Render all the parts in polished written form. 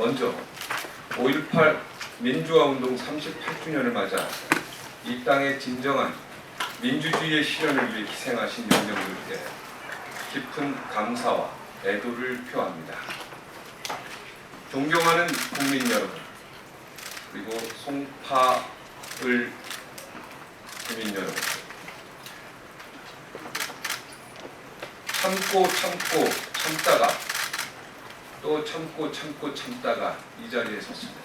먼저 5.18 민주화운동 38주년을 맞아 이 땅의 진정한 민주주의의 실현을 위해 희생하신 영령들께 깊은 감사와 애도를 표합니다. 존경하는 국민 여러분, 그리고 송파을 주민 여러분, 참고 참다가 또 참다가 이 자리에 섰습니다.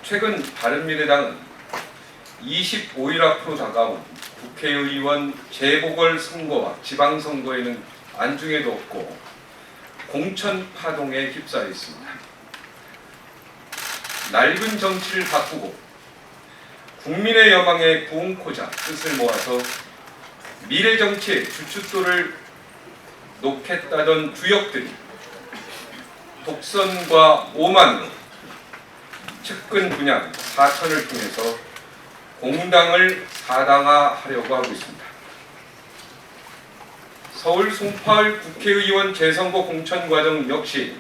최근 바른미래당은 25일 앞으로 다가온 국회의원 재보궐선거와 지방선거에는 안중에도 없고 공천 파동에 휩싸여 있습니다. 낡은 정치를 바꾸고 국민의 여망에 부응코자 뜻을 모아서 미래 정치의 주춧돌을 놓겠다던 주역들이 독선과 오만으로 측근 분양, 사천을 통해서 공당을 사당화하려고 하고 있습니다. 서울 송파을 국회의원 재선거 공천 과정 역시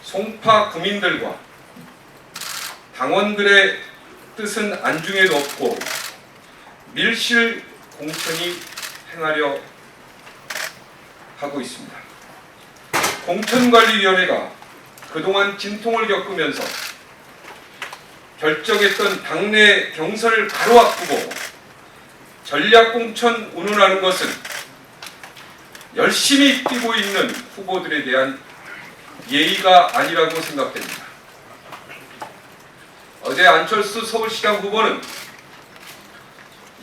송파 구민들과 당원들의 뜻은 안중에도 없고 밀실 공천이 행하려 하고 있습니다. 공천관리위원회가 그동안 진통을 겪으면서 결정했던 당내 경선을 가로막고 전략공천 운운하는 것은 열심히 뛰고 있는 후보들에 대한 예의가 아니라고 생각됩니다. 어제 안철수 서울시장 후보는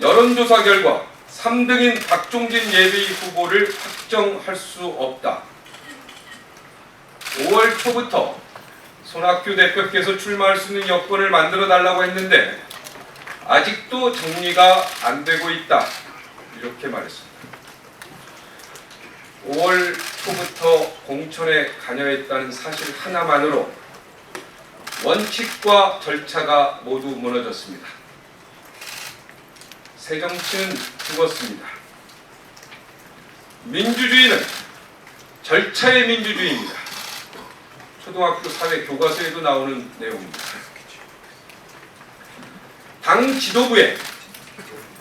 여론조사 결과 3등인 박종진 예비 후보를 확정할 수 없다. 5월 초부터 손학규 대표께서 출마할 수 있는 여건을 만들어 달라고 했는데 아직도 정리가 안 되고 있다. 이렇게 말했습니다. 5월 초부터 공천에 관여했다는 사실 하나만으로 원칙과 절차가 모두 무너졌습니다. 새 정치는 죽었습니다. 민주주의는 절차의 민주주의입니다. 초등학교 사회 교과서에도 나오는 내용입니다. 당 지도부에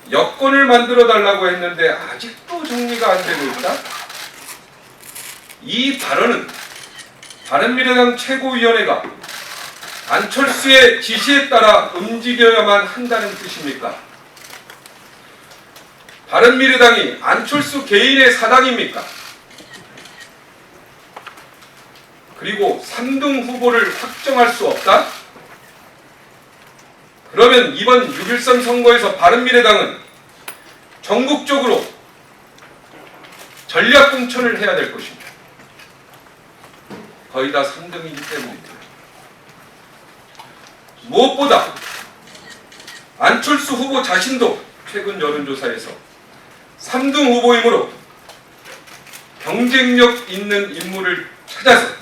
여건을 만들어 달라고 했는데 아직도 정리가 안 되고 있다? 이 발언은 바른미래당 최고위원회가 안철수의 지시에 따라 움직여야만 한다는 뜻입니까? 바른미래당이 안철수 개인의 사당입니까? 그리고 3등 후보를 확정할 수 없다? 그러면 이번 6.13 선거에서 바른미래당은 전국적으로 전략공천을 해야 될 것입니다. 거의 다 3등이기 때문입니다. 무엇보다 안철수 후보 자신도 최근 여론조사에서 3등 후보이므로 경쟁력 있는 인물을 찾아서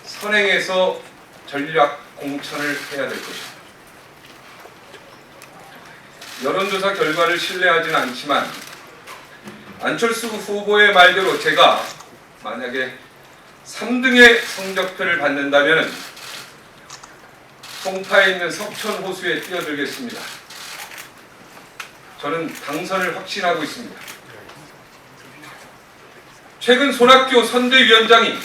선행해서 전략 공천을 해야 될 것입니다. 여론조사 결과를 신뢰하지는 않지만 안철수 후보의 말대로 제가 만약에 3등의 성적표를 받는다면 송파에 있는 석천 호수에 뛰어들겠습니다. 저는 당선을 확신하고 있습니다. 최근 손학규 선대위원장이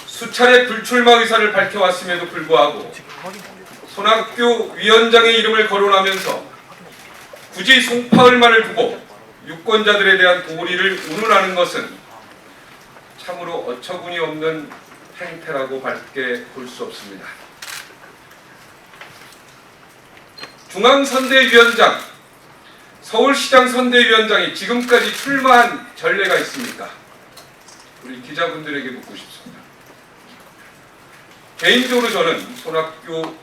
수차례 불출마 의사를 밝혀왔음에도 불구하고 손학규 위원장의 이름을 거론하면서 굳이 송파을만을 두고 유권자들에 대한 도리를 운운하는 것은 참으로 어처구니 없는 행태라고 밖에 볼 수 없습니다. 중앙선대위원장, 서울시장 선대위원장이 지금까지 출마한 전례가 있습니까? 우리 기자분들에게 묻고 싶습니다. 개인적으로 저는 손학규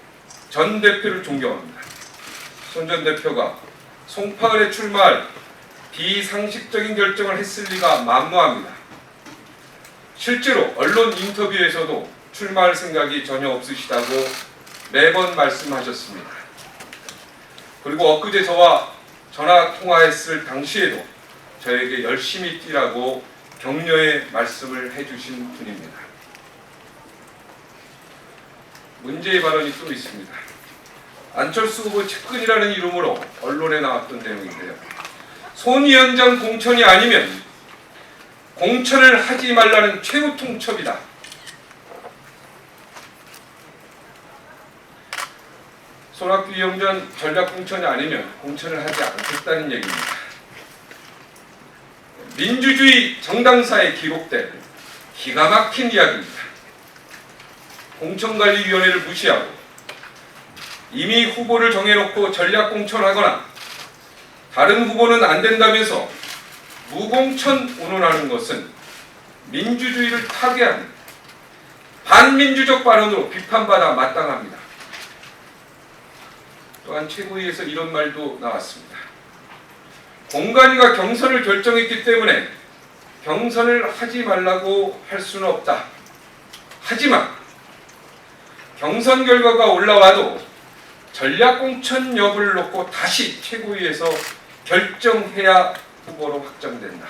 전 대표를 존경합니다. 손 전 대표가 송파을에 출마할 비상식적인 결정을 했을 리가 만무합니다. 실제로 언론 인터뷰에서도 출마할 생각이 전혀 없으시다고 매번 말씀하셨습니다. 그리고 엊그제 저와 전화 통화했을 당시에도 저에게 열심히 뛰라고 격려의 말씀을 해주신 분입니다. 문제의 발언이 또 있습니다. 안철수 후보 측근이라는 이름으로 언론에 나왔던 내용인데요. 손 위원장 공천이 아니면 공천을 하지 말라는 최후 통첩이다. 손학규 위원장 전략 공천이 아니면 공천을 하지 않겠다는 얘기입니다. 민주주의 정당사에 기록된 기가 막힌 이야기입니다. 공천관리위원회를 무시하고 이미 후보를 정해놓고 전략 공천하거나 다른 후보는 안 된다면서 무공천 운운하는 것은 민주주의를 타개하는 반민주적 발언으로 비판받아 마땅합니다. 또한 최고위에서 이런 말도 나왔습니다. 공관위가 경선을 결정했기 때문에 경선을 하지 말라고 할 수는 없다. 하지만 경선 결과가 올라와도 전략공천 여부를 놓고 다시 최고위에서 결정해야 후보로 확정된다.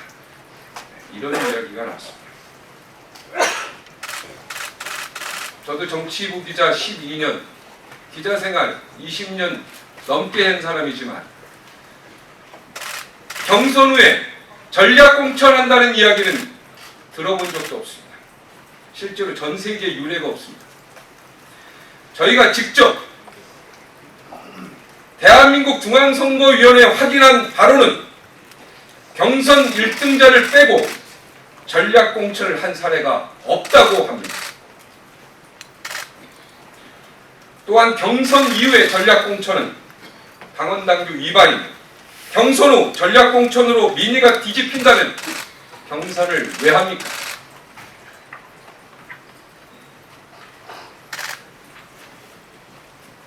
이런 이야기가 나왔습니다. 저도 정치부 기자 12년, 기자생활 20년 넘게 한 사람이지만 경선 후에 전략공천한다는 이야기는 들어본 적도 없습니다. 실제로 전 세계에 유례가 없습니다. 저희가 직접 대한민국 중앙선거위원회에 확인한 바로는 경선 1등자를 빼고 전략공천을 한 사례가 없다고 합니다. 또한 경선 이후의 전략공천은 당원당규 위반입니다. 경선 후 전략공천으로 민의가 뒤집힌다면 경선을 왜 합니까?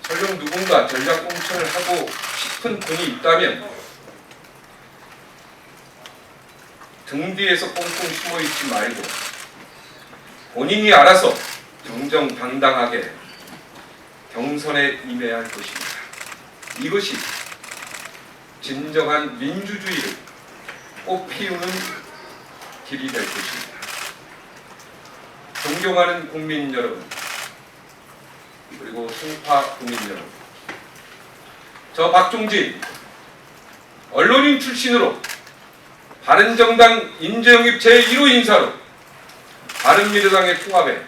설령 누군가 전략공천을 하고 싶은 분이 있다면 등 뒤에서 꽁꽁 숨어있지 말고 본인이 알아서 정정당당하게 경선에 임해야 할 것입니다. 이것이 진정한 민주주의를 꽃피우는 길이 될 것입니다. 존경하는 국민 여러분, 그리고 송파 국민 여러분, 저 박종진 언론인 출신으로 바른정당 인재영입 제1호 인사로 바른미래당의 통합에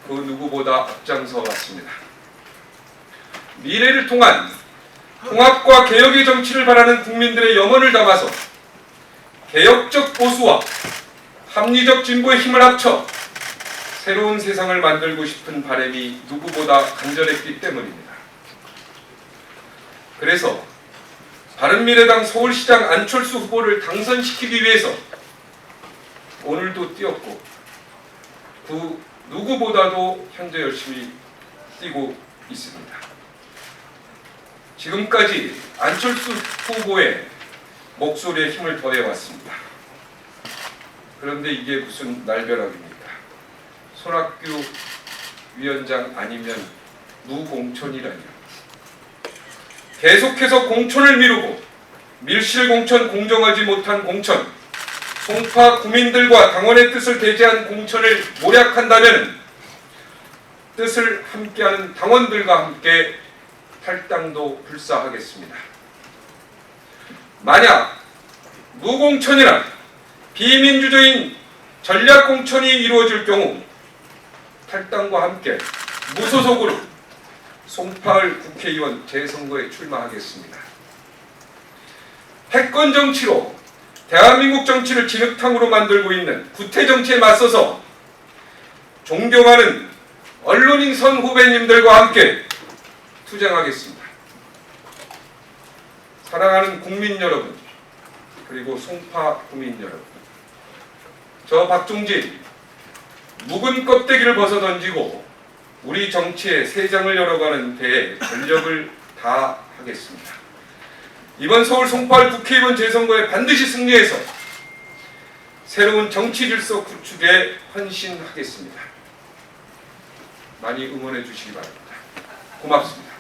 그 누구보다 앞장서 왔습니다. 미래를 통한 통합과 개혁의 정치를 바라는 국민들의 염원을 담아서 개혁적 보수와 합리적 진보의 힘을 합쳐 새로운 세상을 만들고 싶은 바람이 누구보다 간절했기 때문입니다. 그래서 바른미래당 서울시장 안철수 후보를 당선시키기 위해서 오늘도 뛰었고 그 누구보다도 현재 열심히 뛰고 있습니다. 지금까지 안철수 후보의 목소리에 힘을 더해왔습니다. 그런데 이게 무슨 날벼락입니까? 손학규 위원장 아니면 무공천이라니요. 계속해서 공천을 미루고 밀실공천, 공정하지 못한 공천, 송파 구민들과 당원의 뜻을 대체한 공천을 모략한다면 뜻을 함께하는 당원들과 함께 탈당도 불사하겠습니다. 만약 무공천이나 비민주적인 전략공천이 이루어질 경우 탈당과 함께 무소속으로 송파을 국회의원 재선거에 출마하겠습니다. 패권 정치로 대한민국 정치를 진흙탕으로 만들고 있는 구태 정치에 맞서서 존경하는 언론인 선 후배님들과 함께 투쟁하겠습니다. 사랑하는 국민 여러분, 그리고 송파 구민 여러분, 저 박종진 묵은 껍데기를 벗어던지고 우리 정치의 새 장을 열어가는 데에 전력을 다하겠습니다. 이번 서울 송파을 국회의원 재선거에 반드시 승리해서 새로운 정치 질서 구축에 헌신하겠습니다. 많이 응원해 주시기 바랍니다. 고맙습니다.